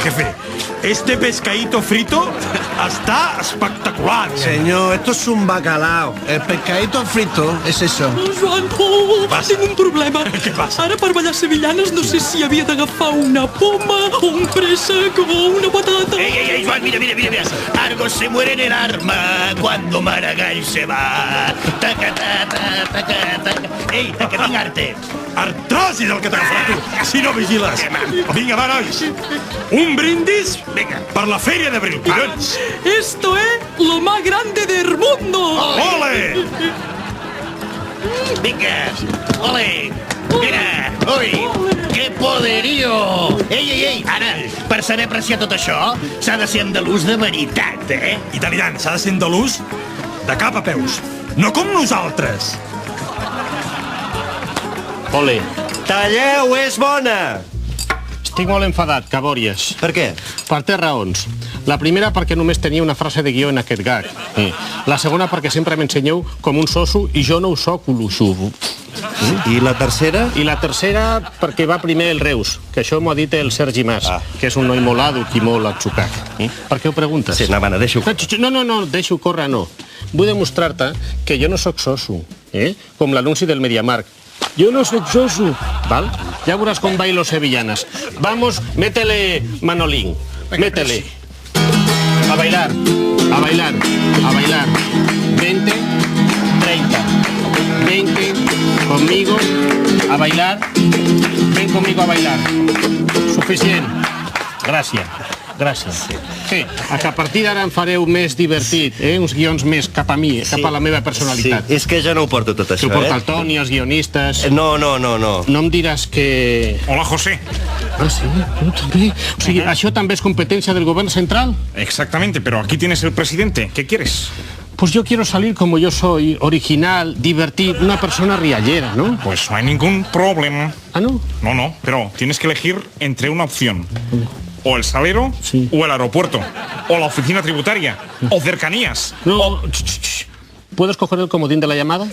jefe. Este pescadito frito está espectacular. Señor, esto es un bacalao. El pescadito frito es eso. Joan, tinc un problema. Què passa? Ara per ballar sevillanes no sé si havia d'agafar una poma, un préssec o una patata. Ey, Joan, mira. Algo se muere en el arma cuando Maragall se va. Ei, que tinc arte. Artrosi del que t'agafarà tu, si no vigiles. Vinga, va, nois. Un brindis per la Fèria d'Abril, collons. Esto es lo más grande del mundo. Ole! Vinga, ole. Mira, ui, que poderío. Ei, ara, per saber apreciar tot això, s'ha de ser andalús de veritat, eh? I tant, s'ha de ser andalús de cap a peus. No com nosaltres. Ole, Talleu, és bona! estic molt enfadat, Cabòries. Per què? Per tres raons. La primera perquè només tenia una frase de guió en aquest gag. La segona perquè sempre m'ensenyeu com un soso i jo no ho soc, uluxuvo. I la tercera? I la tercera perquè va primer el Reus, que això m'ho ha dit el Sergi Mas, que és un noi molt àdhuc i molt atxucac. Per què ho preguntes? Sí, no, deixo. No, deixo córrer, no. Vull demostrar-te que jo no sóc soso, com l'anunci del Mediamarkt. Yo no soy soso, ¿vale? Ya verás con bailo sevillanas. Vamos, métele, Manolín, métele. A bailar, a bailar, a bailar. 20, 30, 20, conmigo, a bailar. Ven conmigo a bailar. Suficient. Gràcies. Sí, que a partir d'ara em fareu més divertit, uns guions més cap a mi, cap a la meva personalitat. Sí, és que ja no ho porto tot això, Ho porta el Toni, els guionistes... No. No em diràs que... Hola, José. Ah, sí? Tu també? O sigui, això també és competència del govern central? Exactamente, pero aquí tienes el presidente. ¿Qué quieres? Pues yo quiero salir como yo soy, original, divertido, una persona riallera, ¿no? Pues no hay ningún problema. ¿Ah, no? No, pero tienes que elegir entre una opción. O el salero, o el aeropuerto, o la oficina tributaria, o cercanías. No. ¿Puedo escoger el comodín de la llamada?